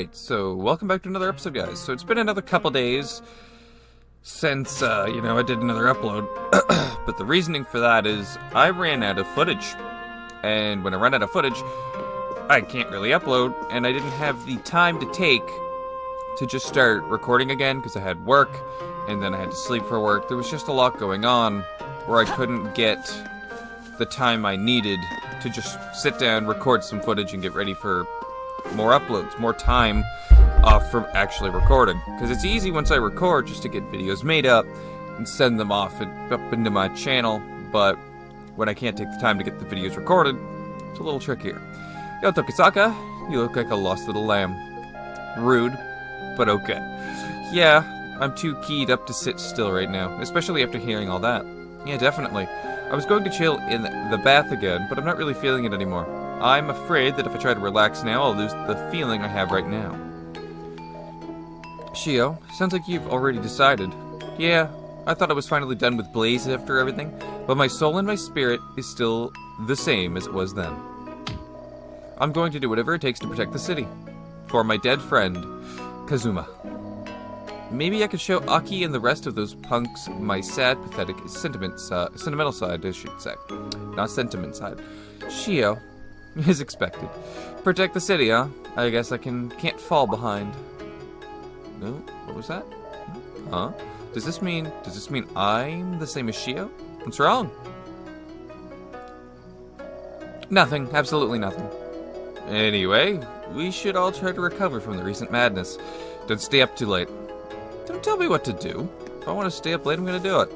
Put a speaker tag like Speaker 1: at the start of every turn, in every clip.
Speaker 1: Alright, so welcome back to another episode, guys. So it's been another couple days since, I did another upload. But the reasoning for that is I ran out of footage. And when I run out of footage, I can't really upload, and I didn't have the time to take to just start recording again because I had work, and then I had to sleep for work. There was just a lot going on where I couldn't get the time I needed to just sit down, record some footage, and get ready for more uploads, more time off from actually recording. Because it's easy once I record just to get videos made up and send them off up into my channel, but when I can't take the time to get the videos recorded, it's a little trickier. Yo, Tokisaka, you look like a lost little lamb. Rude, but okay. Yeah, I'm too keyed up to sit still right now, especially after hearing all that. Yeah, definitely. I was going to chill in the bath again, but I'm not really feeling it anymore. I'm afraid that if I try to relax now, I'll lose the feeling I have right now. Shio, sounds like you've already decided. Yeah, I thought I was finally done with Blaze after everything, but my soul and my spirit is still the same as it was then. I'm going to do whatever it takes to protect the city. For my dead friend, Kazuma. Maybe I could show Aki and the rest of those punks my sad, pathetic sentimental side, I should say. Not sentiment side. Shio, as expected. Protect the city, huh? I guess I can't fall behind. No? What was that? Huh? Does this mean I'm the same as Shio? What's wrong? Nothing. Absolutely nothing. Anyway, we should all try to recover from the recent madness. Don't stay up too late. Don't tell me what to do. If I want to stay up late, I'm gonna do it.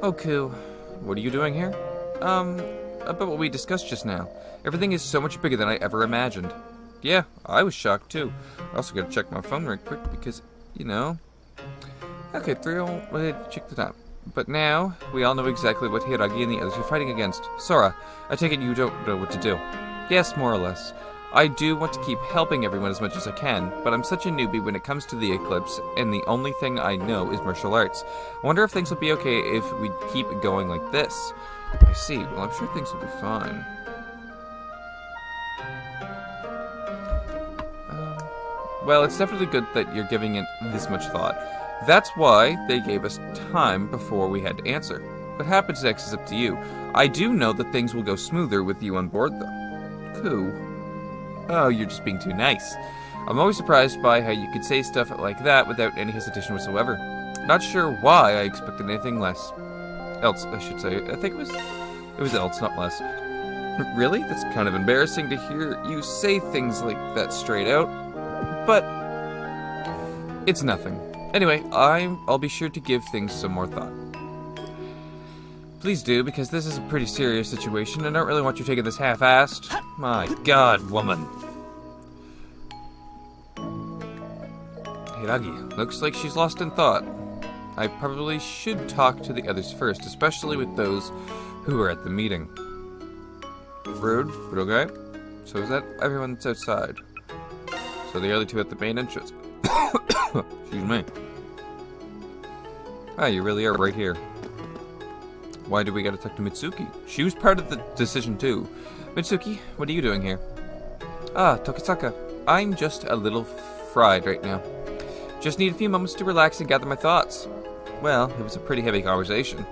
Speaker 1: Okay, what are you doing here? About what we discussed just now. Everything is so much bigger than I ever imagined. Yeah, I was shocked too. I also gotta check my phone right quick because, Okay, check the time. But now, we all know exactly what Hiragi and the others are fighting against. Sora, I take it you don't know what to do. Yes, more or less. I do want to keep helping everyone as much as I can, but I'm such a newbie when it comes to the Eclipse, and the only thing I know is martial arts. I wonder if things will be okay if we keep going like this. I see. Well, I'm sure things will be fine. Well, it's definitely good that you're giving it this much thought. That's why they gave us time before we had to answer. What happens next is up to you. I do know that things will go smoother with you on board, though. Cool. Oh, you're just being too nice. I'm always surprised by how you could say stuff like that without any hesitation whatsoever. Not sure why I expected anything less. Else, I should say. I think it was else, not less. Really? That's kind of embarrassing to hear you say things like that straight out. But it's nothing. Anyway, I'll be sure to give things some more thought. Please do, because this is a pretty serious situation, and I don't really want you taking this half-assed. My God, woman. Hiragi, looks like she's lost in thought. I probably should talk to the others first, especially with those who are at the meeting. Rude, but okay. So is that everyone that's outside? So the other two at the main entrance. Excuse me. Ah, you really are right here. Why do we gotta talk to Mitsuki? She was part of the decision too. Mitsuki, what are you doing here? Ah, Tokisaka. I'm just a little fried right now. Just need a few moments to relax and gather my thoughts. Well, it was a pretty heavy conversation.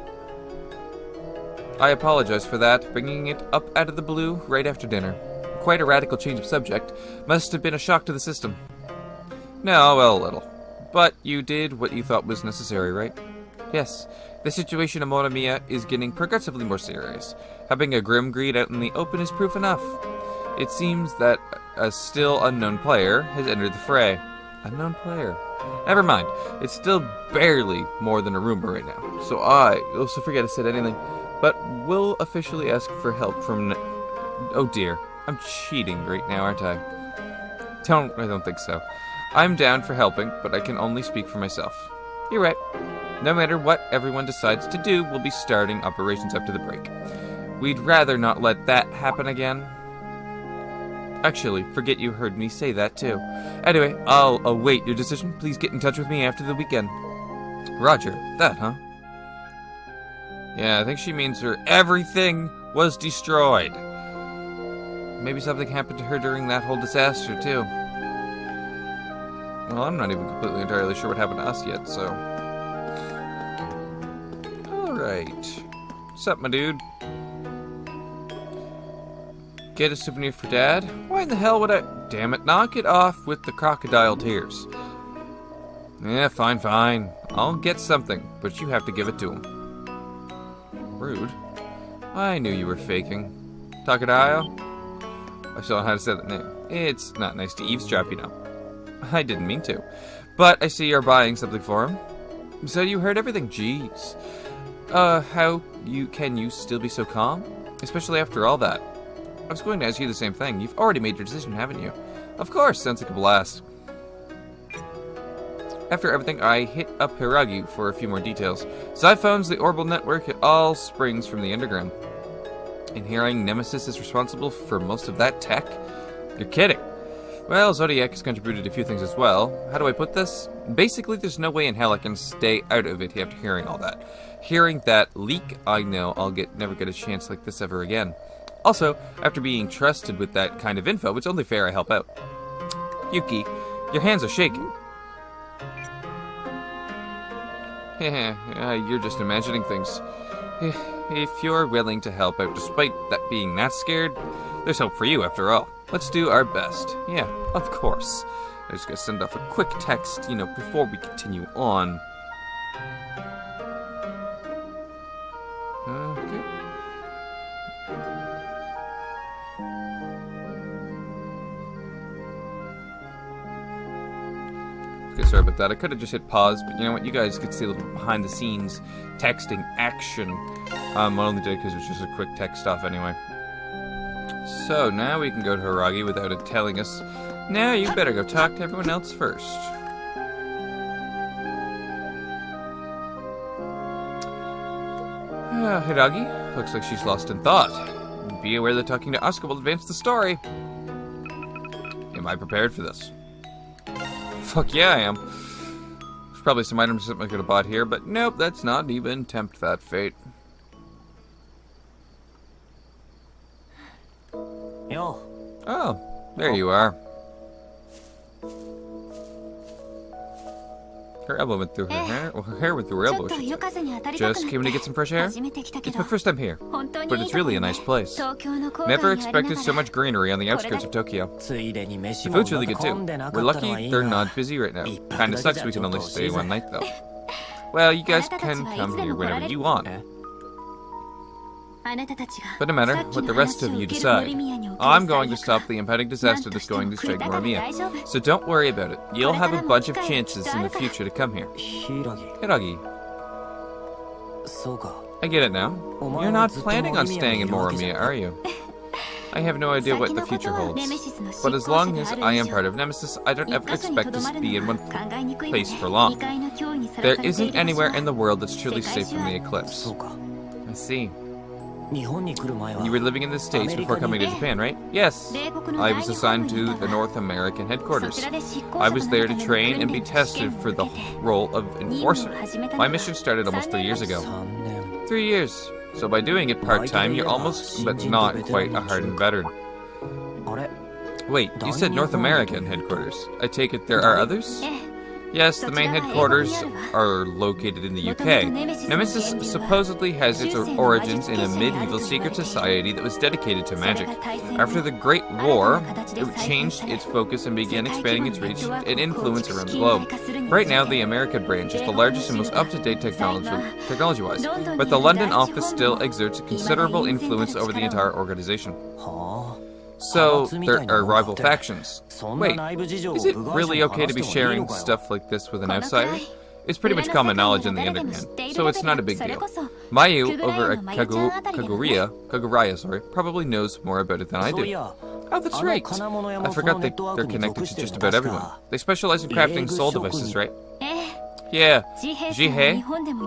Speaker 1: I apologize for that, bringing it up out of the blue right after dinner. Quite a radical change of subject. Must have been a shock to the system. No, well, a little. But you did what you thought was necessary, right? Yes. The situation in Morimiya is getting progressively more serious. Having a Grim Greed out in the open is proof enough. It seems that a still unknown player has entered the fray. Unknown player? Never mind. It's still barely more than a rumor right now. So I also forget I said anything. But will officially ask for help from... Oh dear. I'm cheating right now, aren't I? I don't think so. I'm down for helping, but I can only speak for myself. You're right. No matter what everyone decides to do, we'll be starting operations after the break. We'd rather not let that happen again. Actually, forget you heard me say that too. Anyway, I'll await your decision. Please get in touch with me after the weekend. Roger. That, huh? Yeah, I think she means her everything was destroyed. Maybe something happened to her during that whole disaster, too. Well, I'm not even completely entirely sure what happened to us yet, so... Alright. What's up, my dude? Get a souvenir for Dad? Why in the hell would I... Damn it, knock it off with the crocodile tears. Yeah, fine, fine. I'll get something, but you have to give it to him. Rude. I knew you were faking. Takadayo? I still don't know how to say that name. It's not nice to eavesdrop, you know. I didn't mean to. But I see you're buying something for him. So you heard everything, jeez. Can you still be so calm? Especially after all that. I was going to ask you the same thing. You've already made your decision, haven't you? Of course, sounds like a blast. After everything, I hit up Hiragi for a few more details. Xiphon's the orbital network. It all springs from the underground. And hearing Nemesis is responsible for most of that tech? You're kidding. Well, Zodiac has contributed a few things as well. How do I put this? Basically, there's no way in hell I can stay out of it after hearing all that. Hearing that leak, I know I'll never get a chance like this ever again. Also, after being trusted with that kind of info, it's only fair I help out. Yuki, your hands are shaking. You're just imagining things. If you're willing to help out despite being that scared, there's hope for you after all. Let's do our best. Yeah, of course. I just gotta send off a quick text, before we continue on. Okay. Okay, sorry about that. I could have just hit pause, but you know what? You guys could see a little behind the scenes texting action. I only did it because it was just a quick text off anyway. So now we can go to Hiragi without it telling us, now you better go talk to everyone else first. Hiragi, looks like she's lost in thought. Be aware that talking to Asuka will advance the story. Am I prepared for this? Fuck yeah, I am. There's probably some items that I could have bought here, but nope, that's not even tempt that fate.
Speaker 2: Yo.
Speaker 1: Oh, there you are. Her elbow went through her hair. Well, her hair went through her elbow. Just came to get some fresh air? It's my first time here, but it's really a nice place. Never expected so much greenery on the outskirts of Tokyo. The food's really good too. We're lucky they're not busy right now. Kinda sucks we can only stay one night though. Well, you guys can come here whenever you want. But no matter what the rest of you decide, I'm going to stop the impending disaster that's going to strike Morimiya. So don't worry about it. You'll have a bunch of chances in the future to come here. Hiragi. I get it now. You're not planning on staying in Morimiya, are you? I have no idea what the future holds. But as long as I am part of Nemesis, I don't ever expect to be in one place for long. There isn't anywhere in the world that's truly safe from the eclipse. I see. You were living in the States before coming to Japan, right? Yes. I was assigned to the North American headquarters. I was there to train and be tested for the role of enforcer. My mission started almost 3 years ago. 3 years. So by doing it part-time, you're almost, but not quite, a hardened veteran. Wait, you said North American headquarters. I take it there are others? Yes, the main headquarters are located in the UK. Nemesis supposedly has its origins in a medieval secret society that was dedicated to magic. After the Great War, it changed its focus and began expanding its reach and influence around the globe. Right now, the American branch is the largest and most up-to-date technology-wise, but the London office still exerts a considerable influence over the entire organization. So, there are rival factions. Wait, is it really okay to be sharing stuff like this with an outsider? It's pretty much common knowledge in the underground, so it's not a big deal. Mayu, over at Kaguraya, probably knows more about it than I do. Oh, that's right. I forgot they're connected to just about everyone. They specialize in crafting soul devices, right? Yeah, Jihei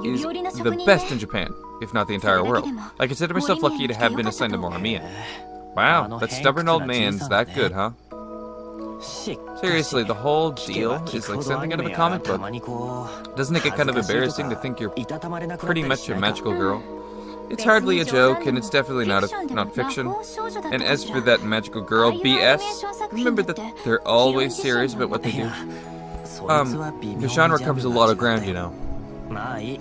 Speaker 1: is the best in Japan, if not the entire world. I consider myself lucky to have been assigned to Morimiya. Wow, that stubborn old man's that good, huh? Seriously, the whole deal is like something out of a comic book. Doesn't it get kind of embarrassing to think you're pretty much a magical girl? It's hardly a joke, and it's definitely not fiction. And as for that magical girl, BS, remember that they're always serious about what they do. The genre covers a lot of ground, you know.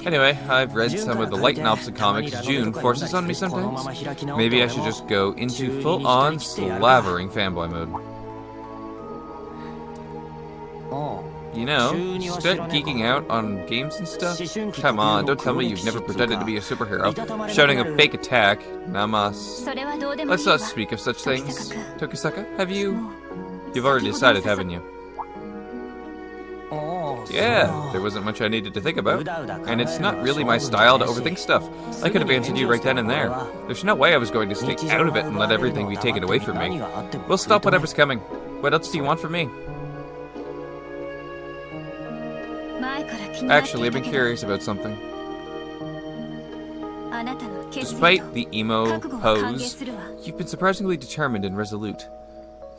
Speaker 1: Anyway, I've read some of the light novels and comics June forces on me sometimes. Maybe I should just go into full-on slavering fanboy mode. You know, you start geeking out on games and stuff? Come on, don't tell me you've never pretended to be a superhero, shouting a fake attack. Namas. Let's not speak of such things. Tokisaka, have you? You've already decided, haven't you? Yeah, there wasn't much I needed to think about. And it's not really my style to overthink stuff. I could have answered you right then and there. There's no way I was going to stay out of it and let everything be taken away from me. We'll stop whatever's coming. What else do you want from me? Actually, I've been curious about something. Despite the emo pose, you've been surprisingly determined and resolute.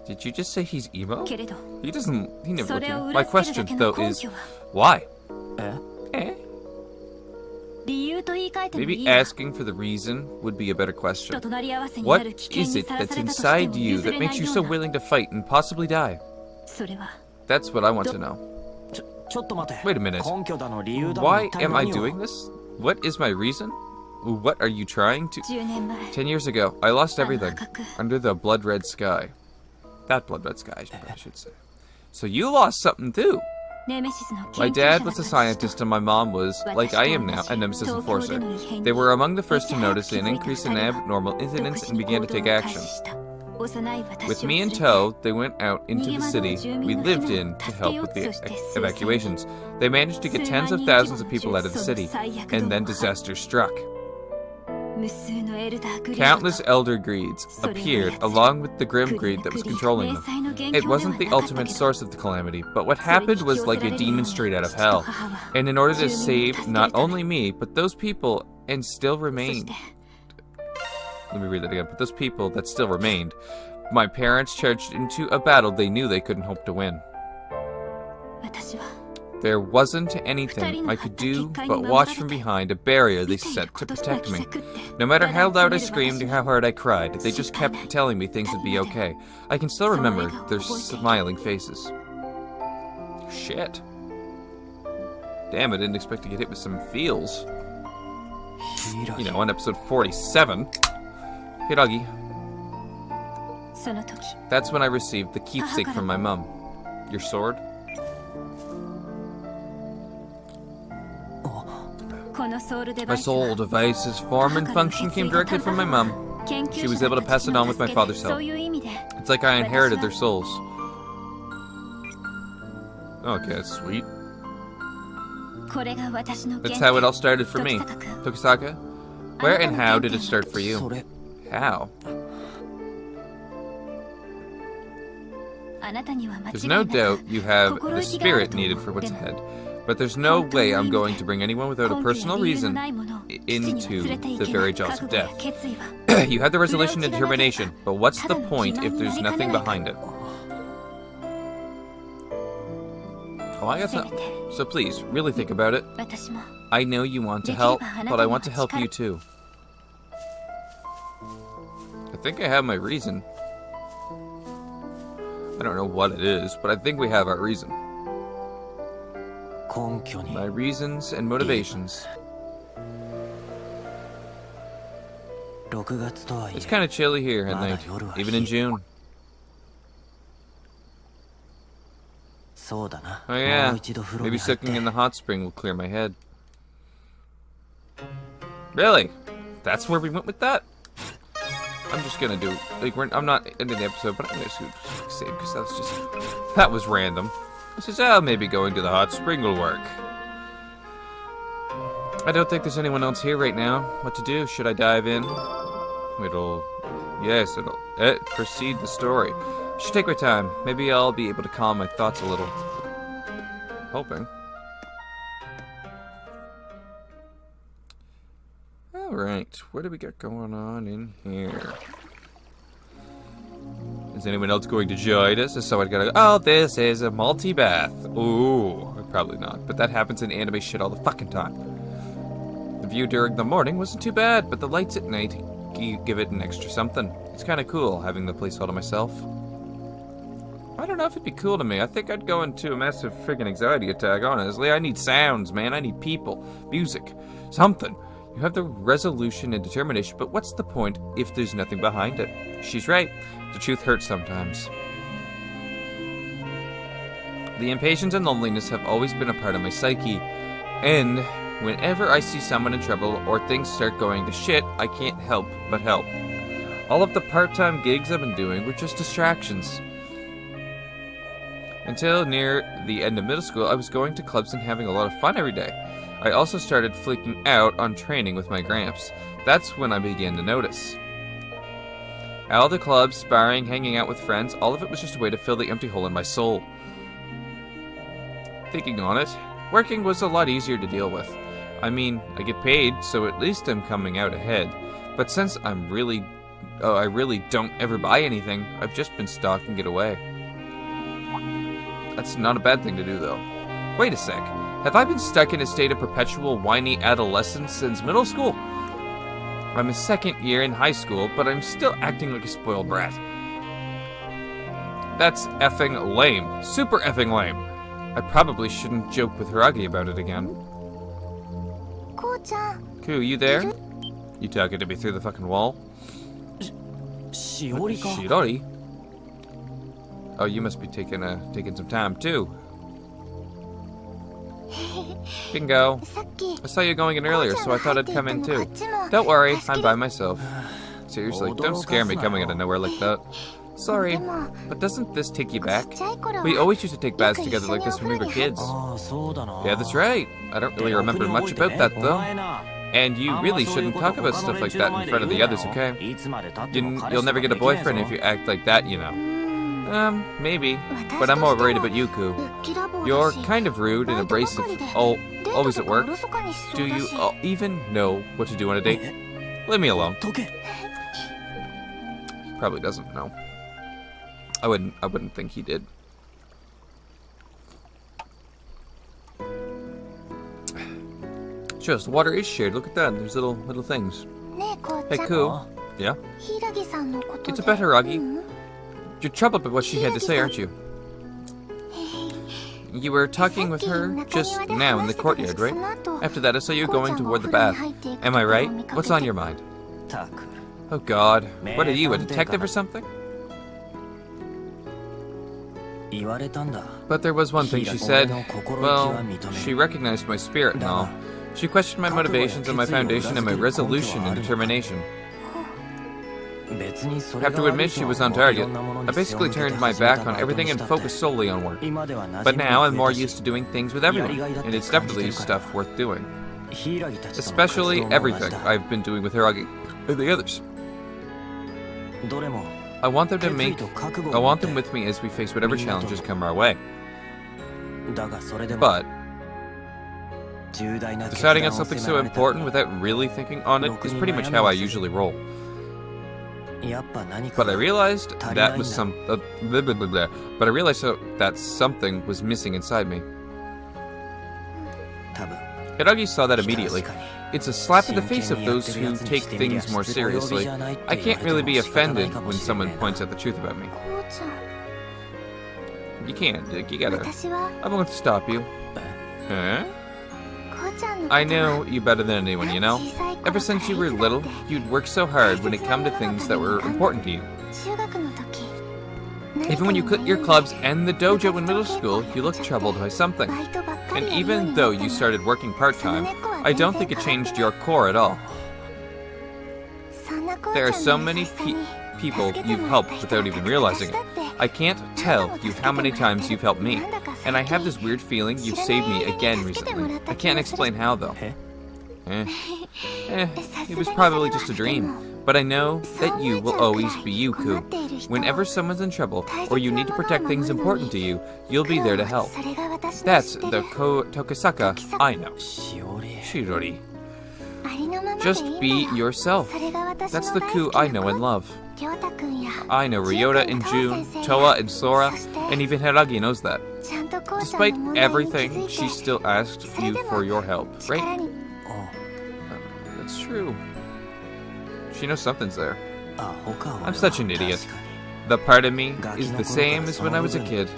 Speaker 1: Did you just say he's emo? He never looked emo. My question, though, is, why? Maybe asking for the reason would be a better question. What is it that's inside you that makes you so willing to fight and possibly die? That's what I want to know. Wait a minute. Why am I doing this? What is my reason? What are you trying to... 10 years ago, I lost everything. Under the blood-red sky. That blood-red sky, I should say. So you lost something too. My dad was a scientist and my mom was, like I am now, a Nemesis enforcer. They were among the first to notice an increase in abnormal incidents and began to take action. With me in tow, they went out into the city we lived in to help with the evacuations. They managed to get tens of thousands of people out of the city, and then disaster struck. Countless elder greeds appeared along with the grim greed that was controlling them. It wasn't the ultimate source of the calamity, but what happened was like a demon straight out of hell. And in order to save not only me, but those people and still remained. Let me read that again. But those people that still remained, my parents charged into a battle they knew they couldn't hope to win. There wasn't anything I could do but watch from behind a barrier they set to protect me. No matter how loud I screamed or how hard I cried, they just kept telling me things would be okay. I can still remember their smiling faces. Shit. Damn, I didn't expect to get hit with some feels. You know, on episode 47. Hiragi. That's when I received the keepsake from my mum. Your sword? My soul device's form and function came directly from my mum. She was able to pass it on with my father's help. It's like I inherited their souls. Okay, that's sweet. That's how it all started for me. Tokisaka, where and how did it start for you? How? There's no doubt you have the spirit needed for what's ahead. But there's no way I'm going to bring anyone without a personal reason into the very jaws of death. You had the resolution and determination, but what's the point if there's nothing behind it? Oh, I got some. So please, really think about it. I know you want to help, but I want to help you too. I think I have my reason. I don't know what it is, but I think we have our reason. My reasons and motivations. It's kind of chilly here at night, even in June. Oh yeah, maybe soaking in the hot spring will clear my head. Really? That's where we went with that? I'm just gonna do, like, I'm not ending the episode, but I'm gonna save, because that was random. I says, oh, maybe going to the hot spring will work. I don't think there's anyone else here right now. What to do? Should I dive in? It'll proceed the story. Should take my time. Maybe I'll be able to calm my thoughts a little. Hoping. Alright, what do we got going on in here? Is anyone else going to join us? So I gotta go, oh, this is a multi-bath. Ooh, probably not. But that happens in anime shit all the fucking time. The view during the morning wasn't too bad, but the lights at night give it an extra something. It's kind of cool having the place all to myself. I don't know if it'd be cool to me. I think I'd go into a massive friggin' anxiety attack, honestly. I need sounds, man. I need people, music, something. You have the resolution and determination, but what's the point if there's nothing behind it? She's right. The truth hurts sometimes. The impatience and loneliness have always been a part of my psyche, and whenever I see someone in trouble or things start going to shit, I can't help but help. All of the part-time gigs I've been doing were just distractions. Until near the end of middle school, I was going to clubs and having a lot of fun every day. I also started flicking out on training with my gramps. That's when I began to notice. All the clubs, sparring, hanging out with friends, all of it was just a way to fill the empty hole in my soul. Thinking on it, working was a lot easier to deal with. I mean, I get paid, so at least I'm coming out ahead. But since I really don't ever buy anything, I've just been stalking it away. That's not a bad thing to do, though. Wait a sec. Have I been stuck in a state of perpetual whiny adolescence since middle school? I'm a second year in high school, but I'm still acting like a spoiled brat. That's effing lame. Super effing lame. I probably shouldn't joke with Hiragi about it again. Ku, you there? You talking to me through the fucking wall? Shirori? Oh, you must be taking some time too. You can go. I saw you going in earlier, so I thought I'd come in too. Don't worry, I'm by myself. Seriously, don't scare me coming out of nowhere like that. Sorry, but doesn't this take you back? We always used to take baths together like this when we were kids. Yeah, that's right. I don't really remember much about that, though. And you really shouldn't talk about stuff like that in front of the others, okay? You'll never get a boyfriend if you act like that, you know. Maybe. But I'm more worried about you, Ku. You're kind of rude and abrasive, always at work. Do you even know what to do on a date? Leave me alone. He probably doesn't know. I wouldn't think he did. Just water is shared. Look at that. There's little things. Hey, Ku. Yeah? It's about Hiragi. You're troubled by what she had to say, aren't you? You were talking with her just now in the courtyard, right? After that, I saw you going toward the bath. Am I right? What's on your mind? Oh God. What are you, a detective or something? But there was one thing she said. Well, she recognized my spirit and all. She questioned my motivations and my foundation and my resolution and determination. I have to admit she was on target. I basically turned my back on everything and focused solely on work. But now I'm more used to doing things with everyone, and it's definitely stuff worth doing. Especially everything I've been doing with Hiragi and the others. I want them with me as we face whatever challenges come our way. But deciding on something so important without really thinking on it is pretty much how I usually roll. But I realized that was that something was missing inside me. Hiragi saw that immediately. It's a slap in the face of those who take things more seriously. I can't really be offended when someone points out the truth about me. You can't. You gotta. I'm going to stop you. Huh? I know you better than anyone, you know? Ever since you were little, you'd work so hard when it come to things that were important to you. Even when you quit your clubs and the dojo in middle school, you looked troubled by something. And even though you started working part-time, I don't think it changed your core at all. There are so many people you've helped without even realizing it. I can't tell you how many times you've helped me. And I have this weird feeling you've saved me again recently. I can't explain how, though. It was probably just a dream. But I know that you will always be you, Ku. Whenever someone's in trouble, or you need to protect things important to you, you'll be there to help. That's the Tokisaka I know. Shirori. Just be yourself. That's the Ku I know and love. I know Ryota and June, Toa and Sora, and even Hiragi knows that. Despite everything, she still asked you for your help, right? That's true. She knows something's there. I'm such an idiot. The part of me is the same as when I was a kid.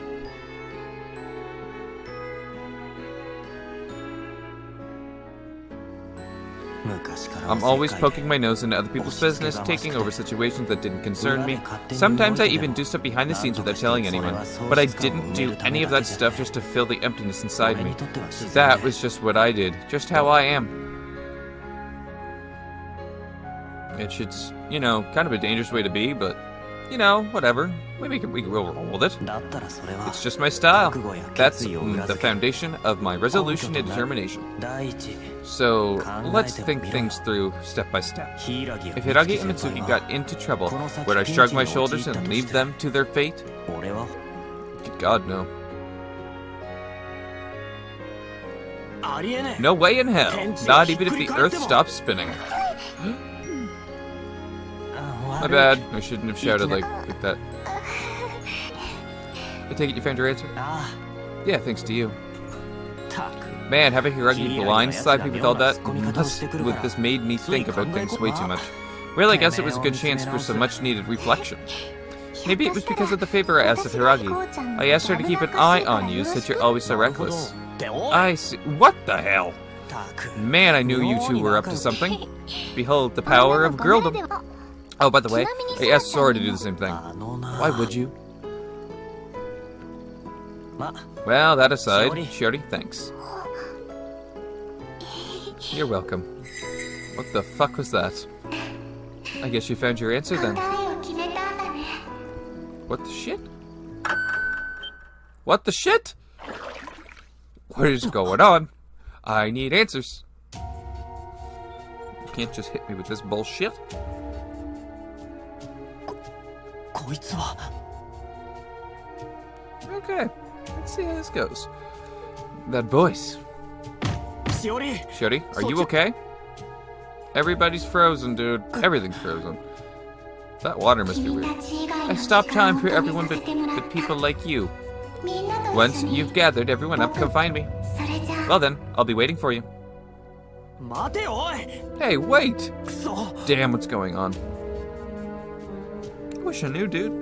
Speaker 1: I'm always poking my nose into other people's business, taking over situations that didn't concern me. Sometimes I even do stuff behind the scenes without telling anyone. But I didn't do any of that stuff just to fill the emptiness inside me. That was just what I did, just how I am. It's, you know, kind of a dangerous way to be, but, you know, whatever. We can roll with it. It's just my style. That's the foundation of my resolution and determination. So, let's think things through step by step. If Hiragi and Mitsuki got into trouble, would I shrug my shoulders and leave them to their fate? Good God, no. No way in hell. Not even if the earth stops spinning. My bad. I shouldn't have shouted like that. I take it you found your answer? Yeah, thanks to you. Man, having Hiragi blindside me with all that this made me think about things way too much. Well, I guess it was a good chance for some much-needed reflection. Maybe it was because of the favor I asked of Hiragi. I asked her to keep an eye on you since you're always so reckless. I see. What the hell? Man, I knew you two were up to something. Behold the power of girldom. Oh, by the way, I asked Sora to do the same thing. Why would you? Well, that aside, Shiori, thanks. You're welcome. What the fuck was that? I guess you found your answer then. What the shit? What the shit? What is going on? I need answers. You can't just hit me with this bullshit. Okay, let's see how this goes. That voice. Shiori, are you okay? Everybody's frozen, dude. Everything's frozen. That water must be weird. I stopped time for everyone but people like you. Once you've gathered everyone up, come find me. Well then, I'll be waiting for you. Hey, wait! Damn, what's going on? I wish I knew, dude.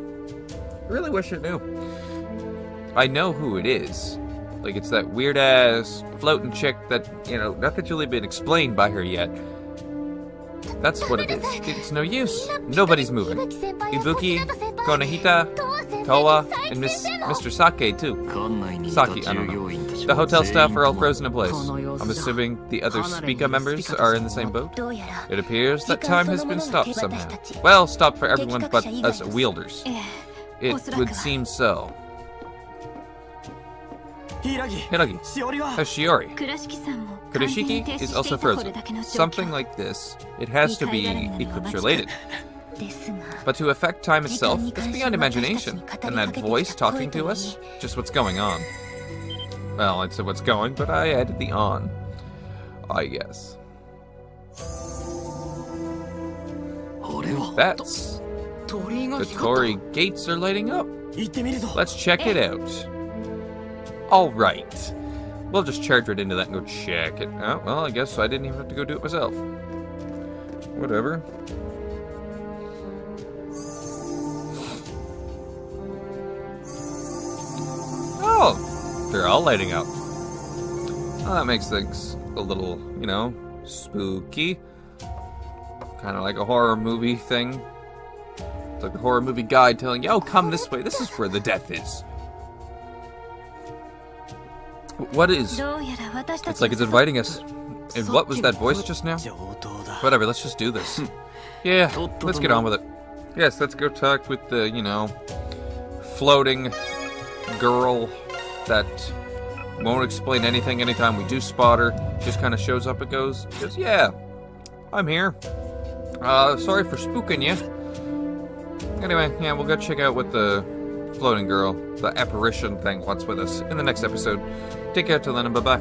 Speaker 1: I really wish I knew. I know who it is. Like, it's that weird-ass floating chick that, you know, nothing's really been explained by her yet. That's what it is. It's no use. Nobody's moving. Ibuki, Konehita, Towa, and Mr. Sake, too. Saki, I don't know. The hotel staff are all frozen in place. I'm assuming the other Spica members are in the same boat. It appears that time has been stopped somehow. Well, stopped for everyone but us wielders. It would seem so. Hiragi, how's Shiori? Kurashiki is also frozen. Something like this. It has to be eclipse related. But to affect time itself, it's beyond imagination. And that voice talking to us? Just what's going on. Well, I'd say what's going, but I added the on. I guess. That's... The Torii gates are lighting up. Let's check it out. Alright. We'll just charge right into that and go check it out. Well, I guess I didn't even have to go do it myself. Whatever. Oh! They're all lighting up. Well, that makes things a little, you know, spooky. Kind of like a horror movie thing. It's like the horror movie guide telling you, oh, come this way. This is where the death is. What is? It's like it's inviting us. And what was that voice just now? Whatever, let's just do this. Yeah, let's get on with it. Yes, let's go talk with the, you know, floating girl that won't explain anything anytime we do spot her. Just kind of shows up and goes, yeah, I'm here. Sorry for spooking you. Anyway, yeah, we'll go check out what the floating girl, the apparition thing, wants with us in the next episode. Take care till then, and bye-bye.